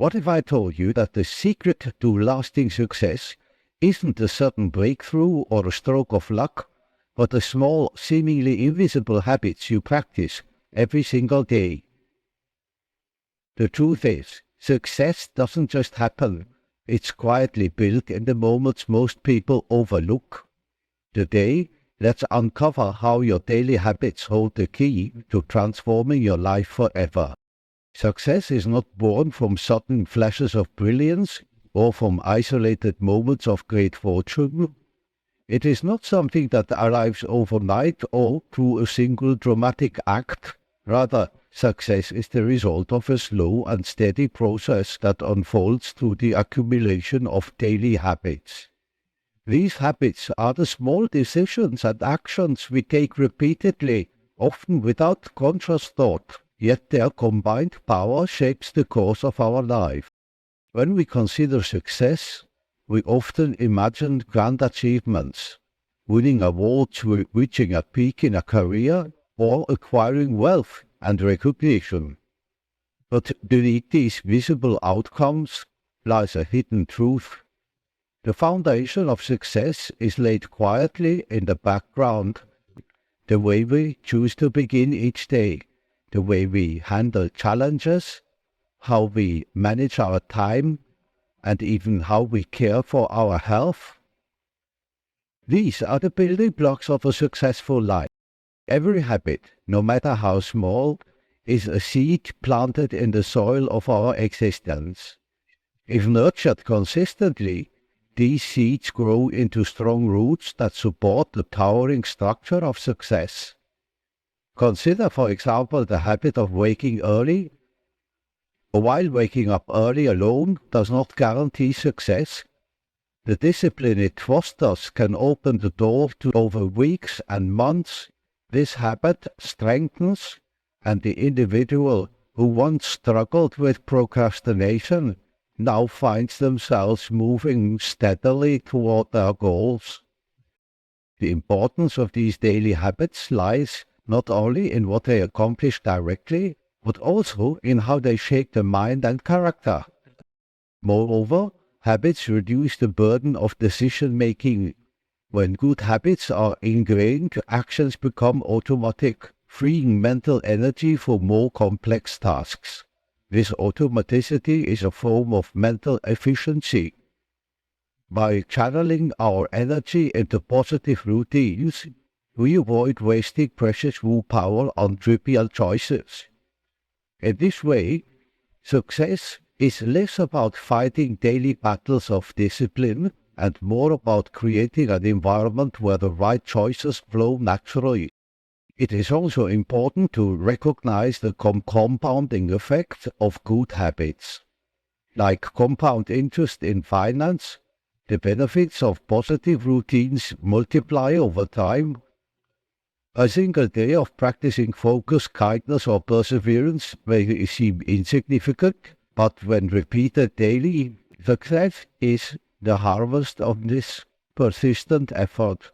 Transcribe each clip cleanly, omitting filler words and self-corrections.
What if I told you that the secret to lasting success isn't a sudden breakthrough or a stroke of luck, but the small, seemingly invisible habits you practice every single day? The truth is, success doesn't just happen. It's quietly built in the moments most people overlook. Today, let's uncover how your daily habits hold the key to transforming your life forever. Success is not born from sudden flashes of brilliance or from isolated moments of great fortune. It is not something that arrives overnight or through a single dramatic act. Rather, success is the result of a slow and steady process that unfolds through the accumulation of daily habits. These habits are the small decisions and actions we take repeatedly, often without conscious thought, yet their combined power shapes the course of our life. When we consider success, we often imagine grand achievements, winning awards, reaching a peak in a career, or acquiring wealth and recognition. But beneath these visible outcomes lies a hidden truth. The foundation of success is laid quietly in the background. The way we choose to begin each day, the way we handle challenges, how we manage our time, and even how we care for our health. These are the building blocks of a successful life. Every habit, no matter how small, is a seed planted in the soil of our existence. If nurtured consistently, these seeds grow into strong roots that support the towering structure of success. Consider, for example, the habit of waking early. While waking up early alone does not guarantee success, the discipline it fosters can open the door to over weeks and months. This habit strengthens, and the individual who once struggled with procrastination now finds themselves moving steadily toward their goals. The importance of these daily habits lies not only in what they accomplish directly, but also in how they shape the mind and character. Moreover, habits reduce the burden of decision-making. When good habits are ingrained, actions become automatic, freeing mental energy for more complex tasks. This automaticity is a form of mental efficiency. By channeling our energy into positive routines, we avoid wasting precious willpower on trivial choices. In this way, success is less about fighting daily battles of discipline and more about creating an environment where the right choices flow naturally. It is also important to recognize the compounding effect of good habits. Like compound interest in finance, the benefits of positive routines multiply over time. A single day of practicing focus, kindness, or perseverance may seem insignificant, but when repeated daily, success is the harvest of this persistent effort.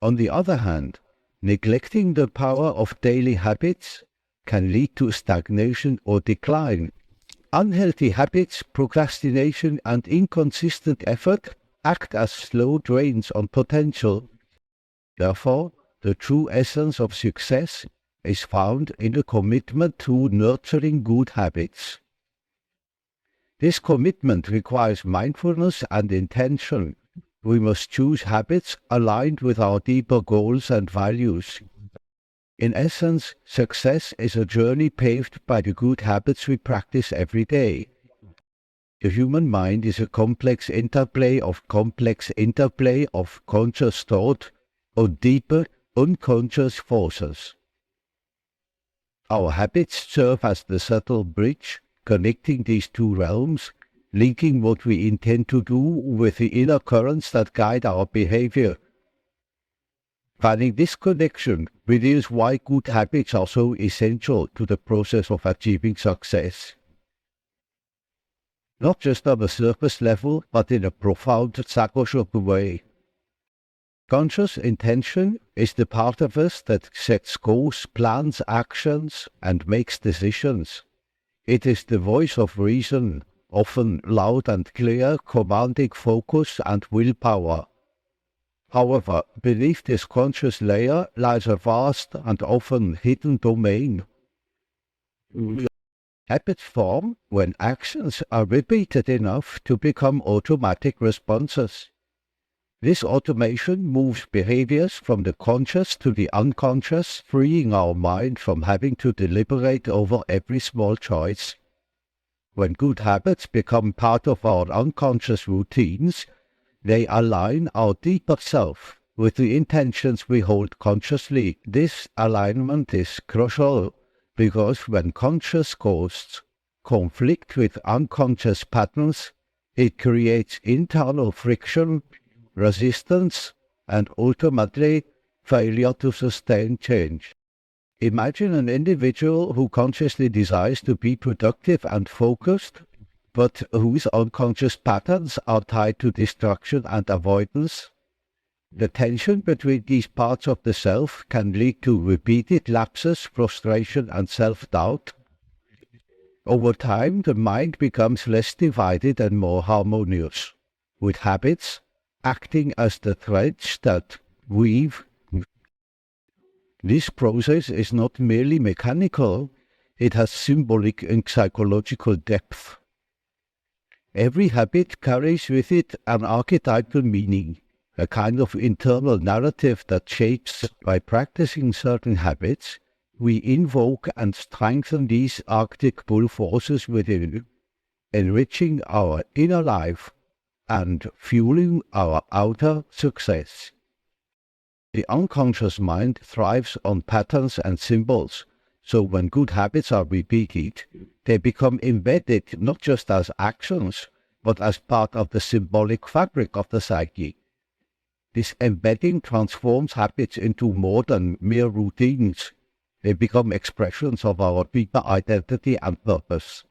On the other hand, neglecting the power of daily habits can lead to stagnation or decline. Unhealthy habits, procrastination, and inconsistent effort act as slow drains on potential. Therefore, the true essence of success is found in a commitment to nurturing good habits. This commitment requires mindfulness and intention. We must choose habits aligned with our deeper goals and values. In essence, success is a journey paved by the good habits we practice every day. The human mind is a complex interplay of conscious thought or deeper unconscious forces. Our habits serve as the subtle bridge connecting these two realms, linking what we intend to do with the inner currents that guide our behavior. Finding this connection reveals why good habits are so essential to the process of achieving success. Not just on a surface level, but in a profound psychological way. Conscious intention is the part of us that sets goals, plans actions, and makes decisions. It is the voice of reason, often loud and clear, commanding focus and willpower. However, beneath this conscious layer lies a vast and often hidden domain. Habits form when actions are repeated enough to become automatic responses. This automation moves behaviors from the conscious to the unconscious, freeing our mind from having to deliberate over every small choice. When good habits become part of our unconscious routines, they align our deeper self with the intentions we hold consciously. This alignment is crucial because when conscious ghosts conflict with unconscious patterns, it creates internal friction, resistance, and ultimately failure to sustain change. Imagine an individual who consciously desires to be productive and focused, but whose unconscious patterns are tied to distraction and avoidance. The tension between these parts of the self can lead to repeated lapses, frustration, and self-doubt. Over time, the mind becomes less divided and more harmonious, with habits acting as the threads that weave. This process is not merely mechanical, it has symbolic and psychological depth. Every habit carries with it an archetypal meaning, a kind of internal narrative that shapes. By practicing certain habits, we invoke and strengthen these archetypal forces within, enriching our inner life and fueling our outer success. The unconscious mind thrives on patterns and symbols, so when good habits are repeated, they become embedded not just as actions, but as part of the symbolic fabric of the psyche. This embedding transforms habits into more than mere routines. They become expressions of our deeper identity and purpose.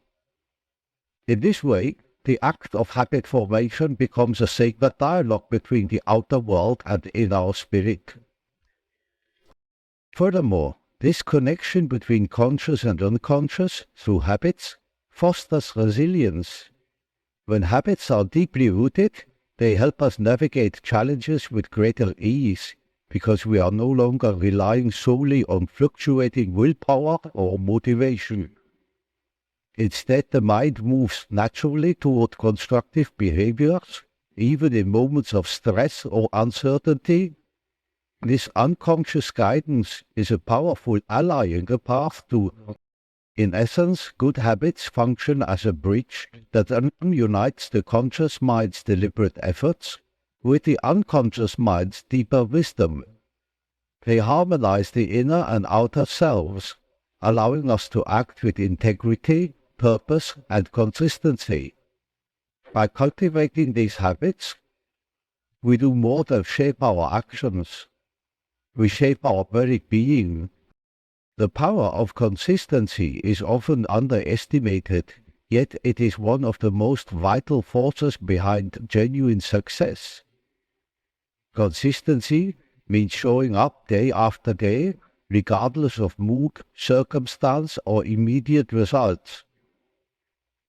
In this way, the act of habit formation becomes a sacred dialogue between the outer world and in our spirit. Furthermore, this connection between conscious and unconscious through habits fosters resilience. When habits are deeply rooted, they help us navigate challenges with greater ease, because we are no longer relying solely on fluctuating willpower or motivation. Instead, the mind moves naturally toward constructive behaviors, even in moments of stress or uncertainty. This unconscious guidance is a powerful ally in the path to. In essence, good habits function as a bridge that unites the conscious mind's deliberate efforts with the unconscious mind's deeper wisdom. They harmonize the inner and outer selves, allowing us to act with integrity, purpose, and consistency. By cultivating these habits, we do more than shape our actions. We shape our very being. The power of consistency is often underestimated, yet it is one of the most vital forces behind genuine success. Consistency means showing up day after day, regardless of mood, circumstance, or immediate results.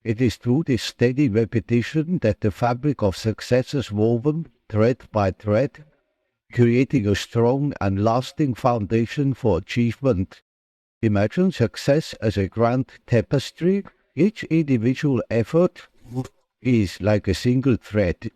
It is through this steady repetition that the fabric of success is woven, thread by thread, creating a strong and lasting foundation for achievement. Imagine success as a grand tapestry. Each individual effort is like a single thread.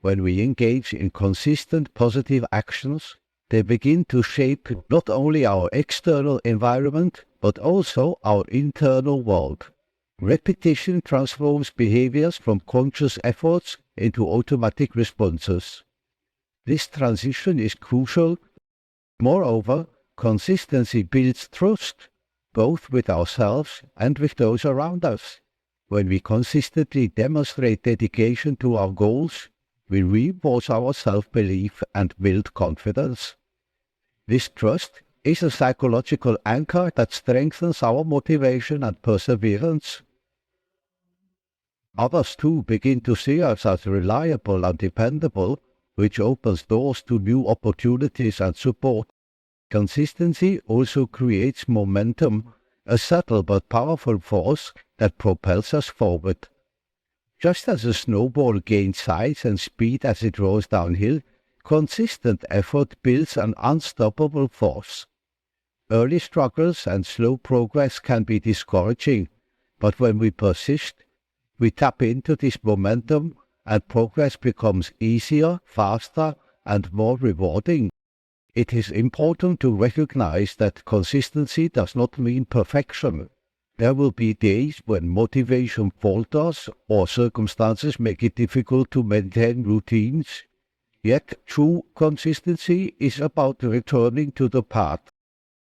When we engage in consistent positive actions, they begin to shape not only our external environment, but also our internal world. Repetition transforms behaviors from conscious efforts into automatic responses. This transition is crucial. Moreover, consistency builds trust, both with ourselves and with those around us. When we consistently demonstrate dedication to our goals, we reinforce our self-belief and build confidence. This trust is a psychological anchor that strengthens our motivation and perseverance. Others too begin to see us as reliable and dependable, which opens doors to new opportunities and support. Consistency also creates momentum. a subtle but powerful force that propels us forward. Just as a snowball gains size and speed as it rolls downhill, consistent effort builds an unstoppable force. Early struggles and slow progress can be discouraging, but when we persist, we tap into this momentum and progress becomes easier, faster, and more rewarding. It is important to recognize that consistency does not mean perfection. There will be days when motivation falters or circumstances make it difficult to maintain routines. Yet true consistency is about returning to the path.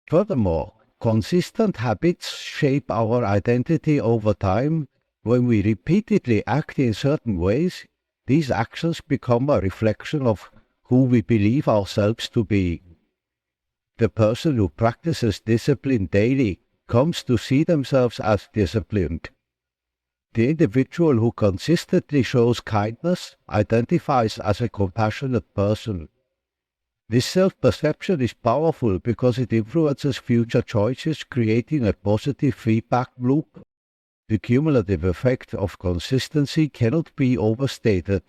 Furthermore, consistent habits shape our identity over time. When we repeatedly act in certain ways, these actions become a reflection of who we believe ourselves to be. The person who practices discipline daily comes to see themselves as disciplined. The individual who consistently shows kindness identifies as a compassionate person. This self-perception is powerful because it influences future choices, creating a positive feedback loop. The cumulative effect of consistency cannot be overstated.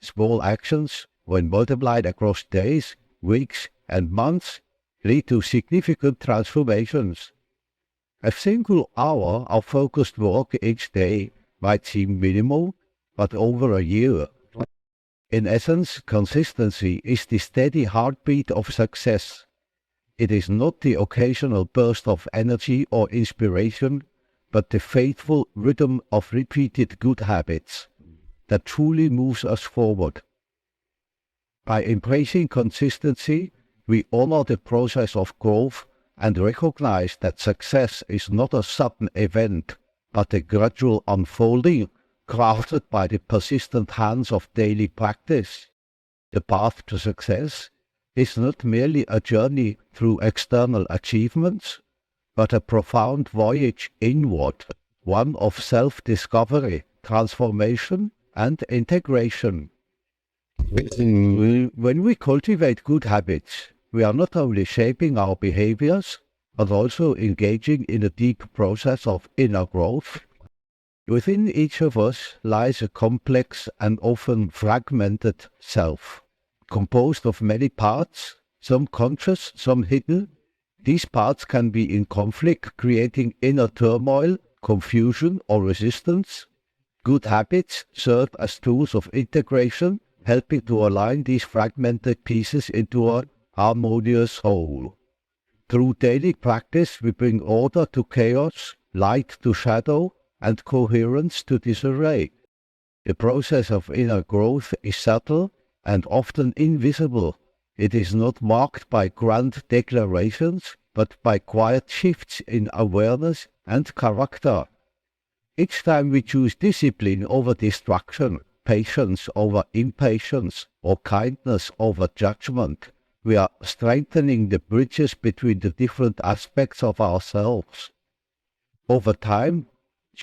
Small actions, when multiplied across days, weeks, and months, lead to significant transformations. A single hour of focused work each day might seem minimal, but over a year. In essence, consistency is the steady heartbeat of success. It is not the occasional burst of energy or inspiration, but the faithful rhythm of repeated good habits that truly moves us forward. By embracing consistency, we honor the process of growth and recognize that success is not a sudden event, but a gradual unfolding crafted by the persistent hands of daily practice. The path to success is not merely a journey through external achievements, but a profound voyage inward, one of self-discovery, transformation, and integration. When we cultivate good habits, we are not only shaping our behaviors, but also engaging in a deep process of inner growth. Within each of us lies a complex and often fragmented self, composed of many parts, some conscious, some hidden. These parts can be in conflict, creating inner turmoil, confusion, or resistance. Good habits serve as tools of integration, helping to align these fragmented pieces into a harmonious whole. Through daily practice, we bring order to chaos, light to shadow, and coherence to disarray. The process of inner growth is subtle and often invisible. It is not marked by grand declarations, but by quiet shifts in awareness and character. Each time we choose discipline over distraction, patience over impatience, or kindness over judgment, we are strengthening the bridges between the different aspects of ourselves. Over time,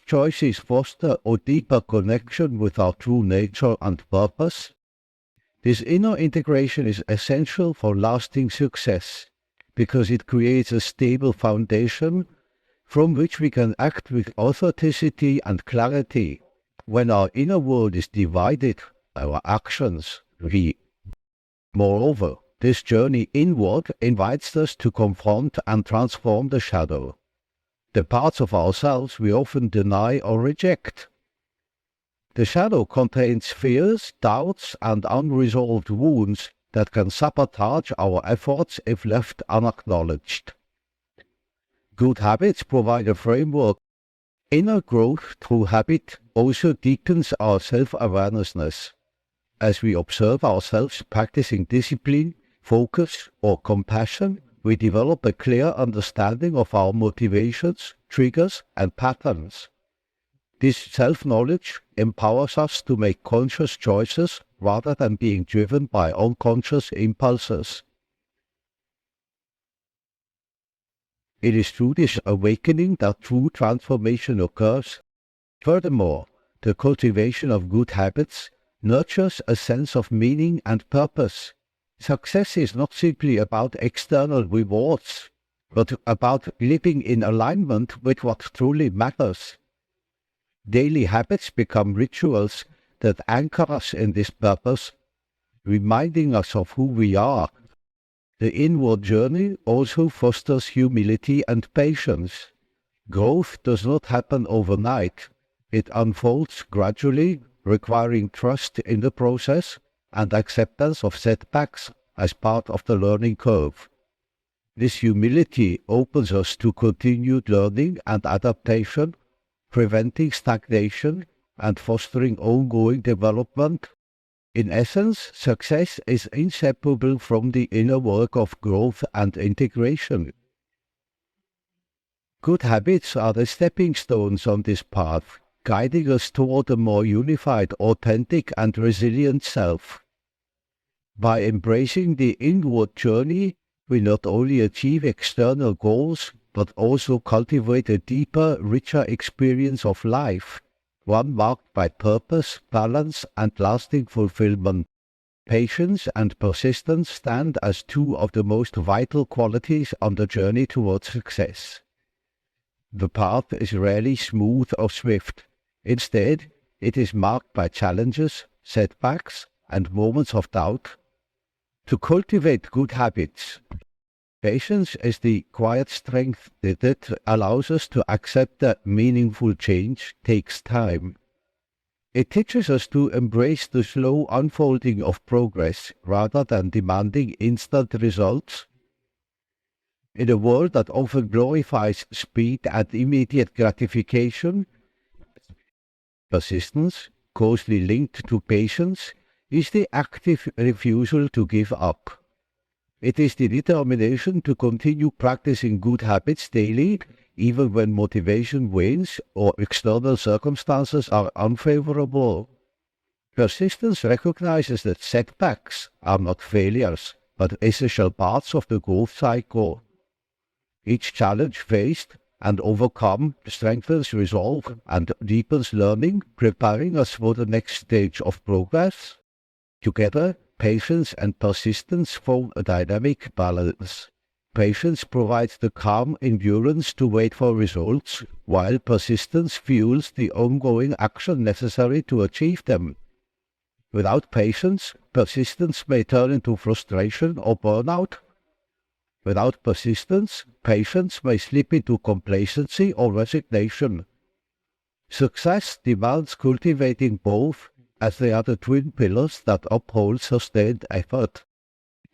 choices foster a deeper connection with our true nature and purpose. This inner integration is essential for lasting success because it creates a stable foundation from which we can act with authenticity and clarity. When our inner world is divided, our actions weak. Moreover, this journey inward invites us to confront and transform the shadow, the parts of ourselves we often deny or reject. The shadow contains fears, doubts, and unresolved wounds that can sabotage our efforts if left unacknowledged. Good habits provide a framework. Inner growth through habit also deepens our self-awareness. As we observe ourselves practicing discipline, focus, or compassion, we develop a clear understanding of our motivations, triggers, and patterns. This self-knowledge empowers us to make conscious choices rather than being driven by unconscious impulses. It is through this awakening that true transformation occurs. Furthermore, the cultivation of good habits nurtures a sense of meaning and purpose. Success is not simply about external rewards. but about living in alignment with what truly matters. Daily habits become rituals that anchor us in this purpose, reminding us of who we are. The inward journey also fosters humility and patience. Growth does not happen overnight. It unfolds gradually, requiring trust in the process and acceptance of setbacks as part of the learning curve. This humility opens us to continued learning and adaptation, preventing stagnation and fostering ongoing development. In essence, success is inseparable from the inner work of growth and integration. Good habits are the stepping stones on this path, guiding us toward a more unified, authentic, and resilient self. By embracing the inward journey, we not only achieve external goals, but also cultivate a deeper, richer experience of life, one marked by purpose, balance, and lasting fulfillment. Patience and persistence stand as two of the most vital qualities on the journey towards success. The path is rarely smooth or swift. Instead, it is marked by challenges, setbacks, and moments of doubt. To cultivate good habits, patience is the quiet strength that allows us to accept that meaningful change takes time. It teaches us to embrace the slow unfolding of progress rather than demanding instant results. In a world that often glorifies speed and immediate gratification, persistence, closely linked to patience, is the active refusal to give up. It is the determination to continue practicing good habits daily, even when motivation wanes or external circumstances are unfavorable. Persistence recognizes that setbacks are not failures, but essential parts of the growth cycle. Each challenge faced and overcome strengthens resolve and deepens learning, preparing us for the next stage of progress. Together, patience and persistence form a dynamic balance. Patience provides the calm endurance to wait for results, while persistence fuels the ongoing action necessary to achieve them. Without patience, persistence may turn into frustration or burnout. Without persistence, patience may slip into complacency or resignation. Success demands cultivating both, as they are the twin pillars that uphold sustained effort.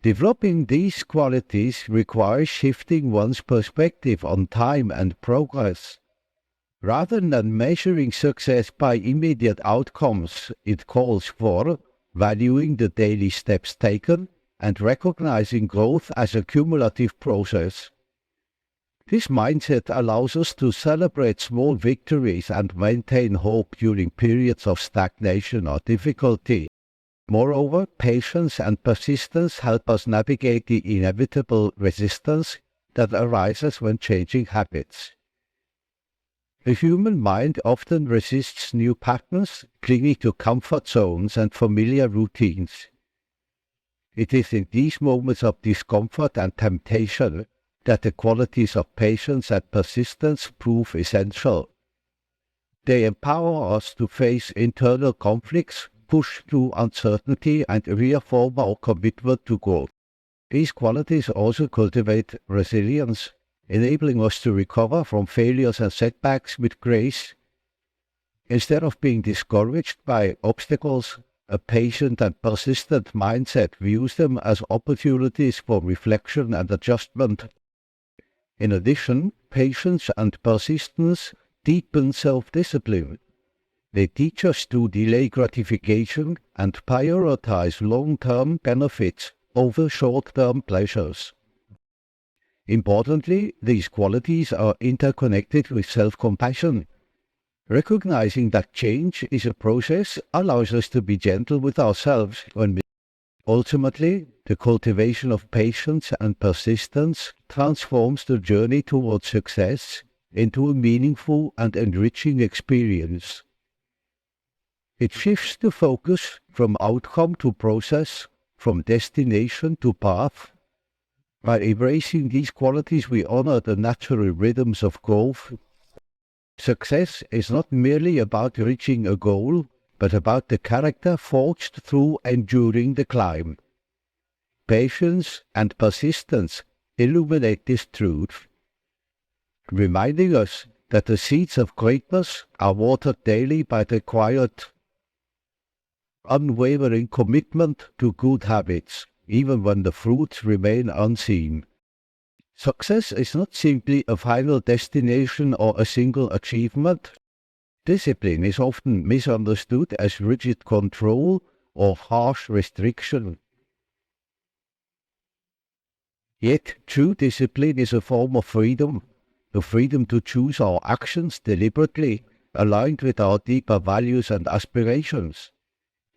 Developing these qualities requires shifting one's perspective on time and progress. Rather than measuring success by immediate outcomes, it calls for valuing the daily steps taken and recognizing growth as a cumulative process. This mindset allows us to celebrate small victories and maintain hope during periods of stagnation or difficulty. Moreover, patience and persistence help us navigate the inevitable resistance that arises when changing habits. The human mind often resists new patterns, clinging to comfort zones and familiar routines. It is in these moments of discomfort and temptation that the qualities of patience and persistence prove essential. They empower us to face internal conflicts, push through uncertainty, and reaffirm our commitment to growth. These qualities also cultivate resilience, enabling us to recover from failures and setbacks with grace. Instead of being discouraged by obstacles, a patient and persistent mindset views them as opportunities for reflection and adjustment. In addition, patience and persistence deepen self-discipline. They teach us to delay gratification and prioritize long-term benefits over short-term pleasures. Importantly, these qualities are interconnected with self-compassion. Recognizing that change is a process allows us to be gentle with ourselves when ultimately, the cultivation of patience and persistence transforms the journey towards success into a meaningful and enriching experience. It shifts the focus from outcome to process, from destination to path. By embracing these qualities, we honor the natural rhythms of growth. Success is not merely about reaching a goal, but about the character forged through enduring the climb. Patience and persistence illuminate this truth, reminding us that the seeds of greatness are watered daily by the quiet, unwavering commitment to good habits, even when the fruits remain unseen. Success is not simply a final destination or a single achievement. Discipline is often misunderstood as rigid control or harsh restriction. Yet true discipline is a form of freedom, the freedom to choose our actions deliberately, aligned with our deeper values and aspirations.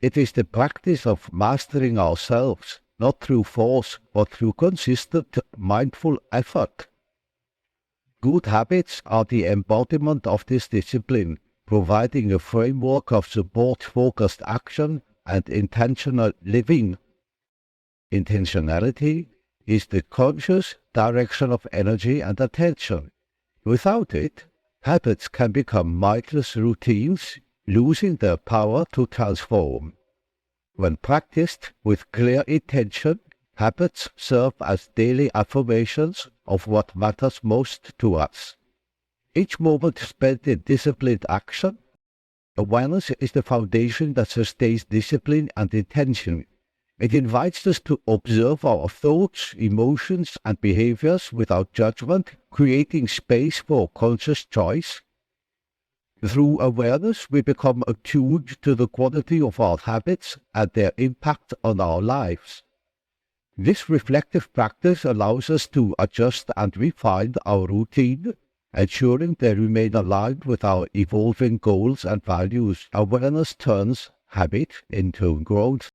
It is the practice of mastering ourselves, not through force, but through consistent, mindful effort. Good habits are the embodiment of this discipline, providing a framework of support-focused action and intentional living. Intentionality is the conscious direction of energy and attention. Without it, habits can become mindless routines, losing their power to transform. When practiced with clear intention, habits serve as daily affirmations of what matters most to us. Each moment spent in disciplined action, awareness is the foundation that sustains discipline and intention. It invites us to observe our thoughts, emotions, and behaviors without judgment, creating space for conscious choice. Through awareness, we become attuned to the quality of our habits and their impact on our lives. This reflective practice allows us to adjust and refine our routine, ensuring they remain aligned with our evolving goals and values. Awareness turns habit into growth.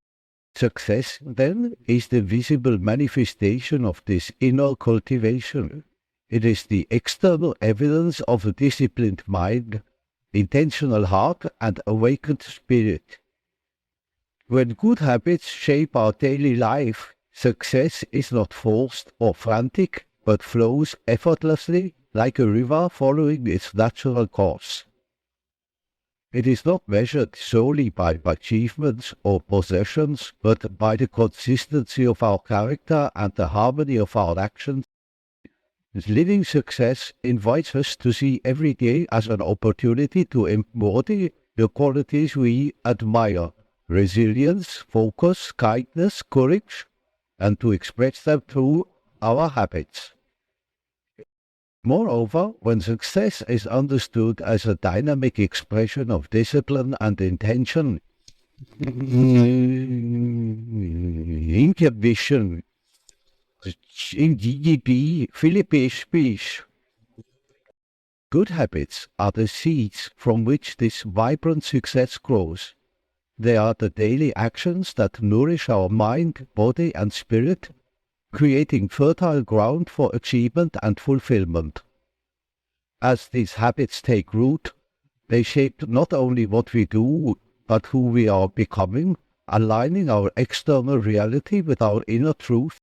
Success, then, is the visible manifestation of this inner cultivation. It is the external evidence of a disciplined mind, intentional heart, and awakened spirit. When good habits shape our daily life, success is not forced or frantic, but flows effortlessly like a river following its natural course. It is not measured solely by achievements or possessions, but by the consistency of our character and the harmony of our actions. Living success invites us to see every day as an opportunity to embody the qualities we admire: resilience, focus, kindness, courage, and to express them through our habits. Moreover, when success is understood as a dynamic expression of discipline and intention, inhibition, good habits are the seeds from which this vibrant success grows. They are the daily actions that nourish our mind, body, and spirit, creating fertile ground for achievement and fulfillment. As these habits take root, they shape not only what we do, but who we are becoming, aligning our external reality with our inner truth.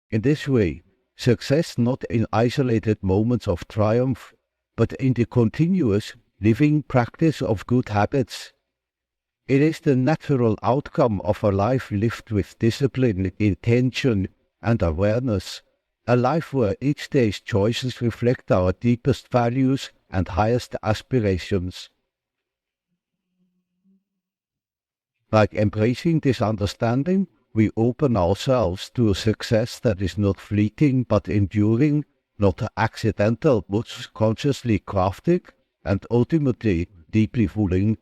In this way, success not in isolated moments of triumph, but in the continuous, living practice of good habits. It is the natural outcome of a life lived with discipline, intention, and awareness, a life where each day's choices reflect our deepest values and highest aspirations. By embracing this understanding, we open ourselves to a success that is not fleeting but enduring, not accidental but consciously crafted, and ultimately deeply fulfilling.